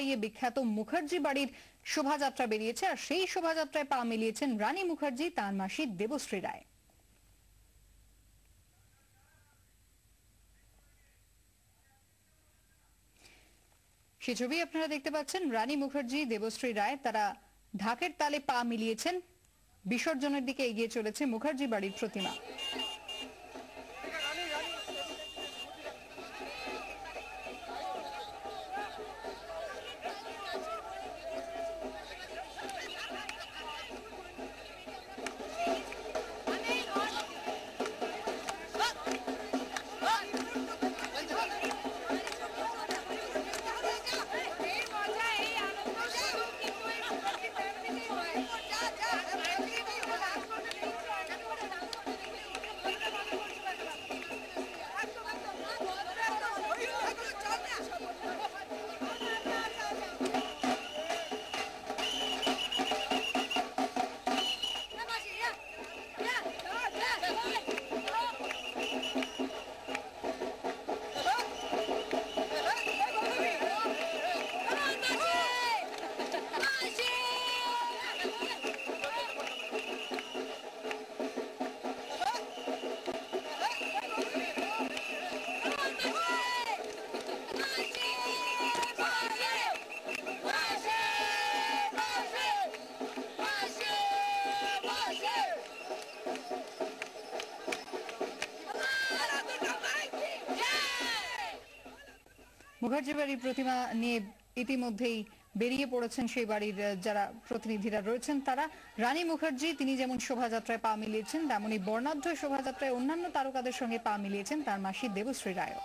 খাইয়ে বিখ্যাত মুখার্জি বাড়ির শোভাযাত্রা বেরিয়েছে, আর সেই শোভাযাত্রায় পা মিলিয়েছেন রানী মুখার্জি, তার মাসি দেবশ্রী রায়। সে ছবি আপনারা দেখতে পাচ্ছেন। রানী মুখার্জি, দেবশ্রী রায় তারা ঢাকের তালে পা মিলিয়েছেন। বিসর্জনের দিকে এগিয়ে চলেছে মুখার্জি বাড়ির প্রতিমা। মুখার্জি বাড়ির প্রতিমা নিয়ে ইতিমধ্যেই বেরিয়ে পড়েছেন সেই বাড়ির যারা প্রতিনিধিরা রয়েছেন তারা। রানী মুখার্জি তিনি যেমন শোভাযাত্রায় পা মিলিয়েছেন, তেমনি বর্ণাঢ্য শোভাযাত্রায় অন্যান্য তারকাদের সঙ্গে পা মিলিয়েছেন তার মাসি দেবশ্রী রায়।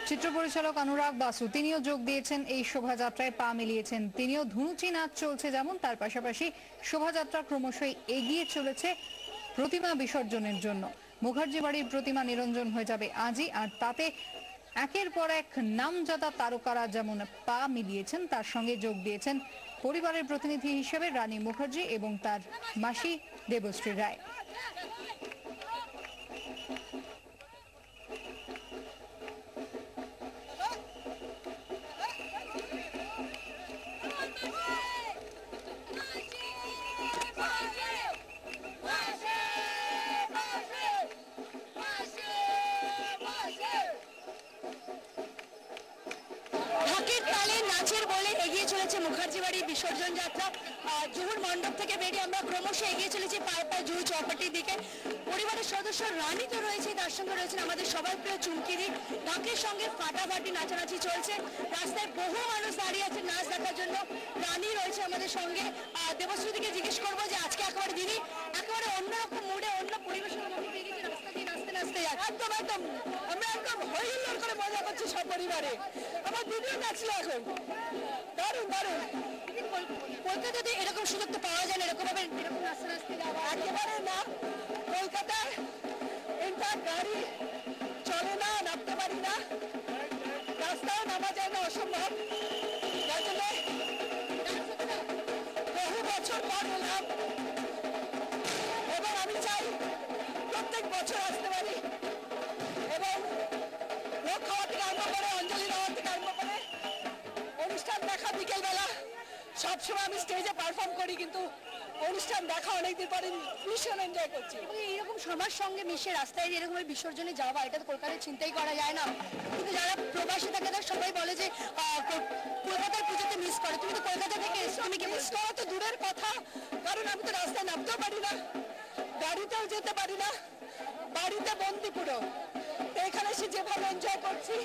চিত্র পরিচালক অনুরাগ বাসু তিনিও যোগ দিয়েছেন এই শোভাযাত্রায়, পা মিলিয়েছেন তিনিও। ধুনুচি নাচ চলছে যেমন, তার পাশাপাশি শোভাযাত্রা ক্রমশই এগিয়ে চলেছে প্রতিমা বিসর্জনের জন্য। মুখার্জি বাড়ির প্রতিমা নিরঞ্জন হয়ে যাবে আজই, আর তাতে একের পর এক নামজাদা তারকারা যেমন পা মিলিয়েছেন, তার সঙ্গে যোগ দিয়েছেন পরিবারের প্রতিনিধি হিসেবে রানী মুখার্জি এবং তার মাসি দেবশ্রী রায়। মুখার্জি বাড়ি বিসর্জন যাত্রা জুহুর মণ্ডপ থেকে বেরিয়ে আমরা ক্রমশ এগিয়ে চলেছি পায়ে পায়ে জুহু চৌপাটির দিকে। পরিবারের সদস্য রানী তো রয়েছে, তার সঙ্গে রয়েছেন আমাদের সবার প্রিয় চুমকিদি। ঢাকের সঙ্গে ফাটাফাটি নাচানাচি চলছে, রাস্তায় বহু মানুষ দাঁড়িয়ে আছে নাচ দেখার জন্য। রানী রয়েছে আমাদের সঙ্গে। দেবশ্রীদিকে জিজ্ঞেস করবো যে আজকে একেবারে দিদি একেবারে অন্যরকম মুডে, অন্য পরিবেশের মধ্যে দিয়ে গেছে, রাস্তা দিয়ে নাচতে নাচতে যাচ্ছে। একদম একদম আমরা একদম হই হুল্লোড় করে মজা করছি সব পরিবারে। আমার দিদিও নাচলো এখন, দারুণ দারুণ। কলকাতাতে এরকম সুযোগ তো পাওয়া যায় না, এরকম ভাবে এরকম নাচতে নাচতে যাওয়া একেবারে না। কলকাতায় ইনফ্যাক্ট গাড়ি চলে না, নামতে পারি না, রাস্তায় নামা যায় না, অসম্ভব। যার জন্য বহু বছর পর এলাম এবং আমি চাই প্রত্যেক বছর আসতে পারি এবং ভোগ খাওয়া থেকে আরম্ভ করে অঞ্জলি দেওয়া থেকে আরম্ভ করে অনুষ্ঠান দেখা বিকেলবেলা সবসময় আমি স্টেজে পারফর্ম করি, কিন্তু অনুষ্ঠান দেখা অনেকদিন পরে ভীষণ এনজয় করছি। এইরকম সবার সঙ্গে মিশে রাস্তায় এরকম বিসর্জনে যাওয়া, এটা তো কলকাতায় চিন্তাই করা যায় না। কিন্তু যারা প্রবাসী থাকে তারা সবাই বলে যে কলকাতার পুজোতে মিস করে। তুমি তো কলকাতা থেকে এসো, তুমি কি মিস করা তো দূরের কথা, কারণ আমি তো রাস্তায় নামতেও পারি না, গাড়িতেও যেতে পারি না, বাড়িতে বন্দি পুরো। এখানে এসে যেভাবে এনজয় করছি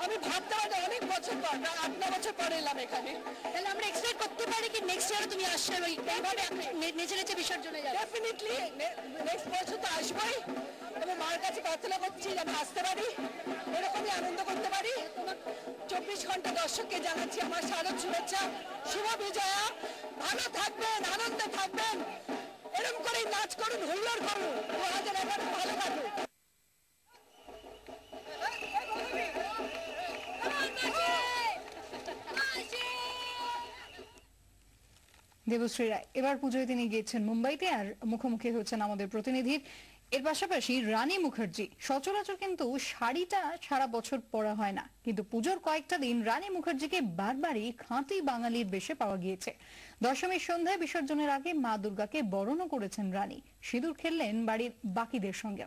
আমি ভাবতে পারি অনেক বছর পর, 8-9 বছর পরে এলাম এখানে। তাহলে আমরা এক্সপেক্ট করতে পারি কি নেক্সট ইয়ার তুমি আসছো এইভাবে নেচে নেচে বিসর্জনে যাবে? ডেফিনেটলি নেক্সট বছর তো আসবোই এবং মার কাছে প্রার্থনা করছি যেন আসতে পারি, এরকমই আনন্দ করতে পারি। 24 ঘন্টা দর্শককে জানাচ্ছি আমার শারদ শুভেচ্ছা, শুভ বিজয়া। ভালো থাকবেন, আনন্দে থাকবেন, এরকম করেই নাচ করুন, হুল্লোড় করুন, 2011 ভালো কাটুন। দেবশ্রী রায় এবার পুজোয় তিনি গিয়েছেন মুম্বাইতে, আর মুখোমুখি হচ্ছেন আমাদের প্রতিনিধির। এর পাশাপাশি রানী মুখার্জি সচরাচর কিন্তু শাড়িটা সারা বছর পরা হয় না, কিন্তু পুজোর কয়েকটা দিন রানী মুখার্জিকে বারবারই খাঁটি বাঙালির বেশে পাওয়া গিয়েছে। দশমীর সন্ধ্যায় বিসর্জনের আগে মা দুর্গাকে বরণও করেছেন রানী, সিঁদুর খেললেন বাড়ির বাকিদের সঙ্গে।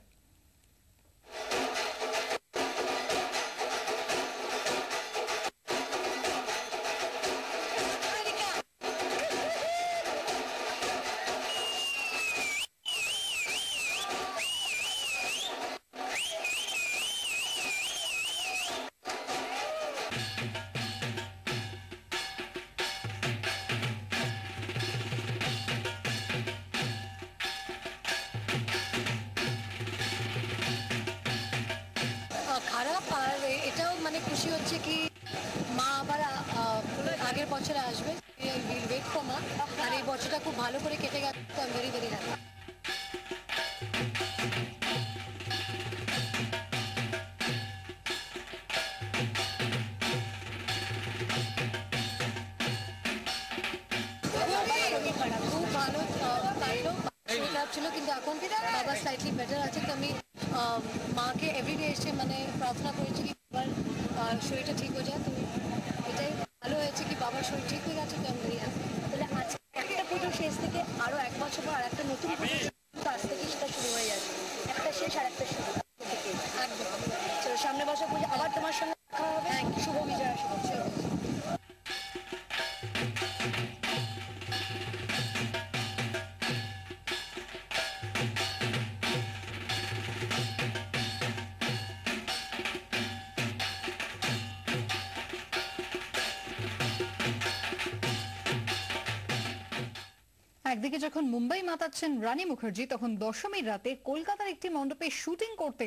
খারাপ, আর এটাও মানে খুশি হচ্ছে কি মা আবার আগের বছরে আসবে, ওয়েট ফর মা। আর এই বছরটা খুব ভালো করে কেটে গেছে, তো আমি ভেরি ভেরি হ্যাপি। খুব ভালো কাটলো, খারাপ ছিল কিন্তু এখন বাবা স্লাইটলি বেটার আছে। তো আমি মাকে এভরিডে এসে মানে প্রার্থনা করেছি কি বাবার শরীরটা ঠিক হয়ে যায়। তো এটাই ভালো হয়েছে কি বাবার শরীর ঠিক হয়ে গেছে, তো আমি ভেরি হ্যাপি। তাহলে আজকে একটা পুজো শেষ থেকে আরো 1 বছর পর আর একটা নতুন পুজো আজ থেকেই সেটা শুরু হয়ে যাবে, একটা শেষ আর একটা শুরু থেকে একদম। চলো সামনে বছর পুজো আবার তোমার সঙ্গে দেখা হবে। শুভ বিজয়া, শুভেচ্ছা। একদিকে যখন মুম্বাই মাতাচ্ছেন রানী মুখার্জি, তখন দশমীর রাতে কলকাতার একটি মণ্ডপে শুটিং করতে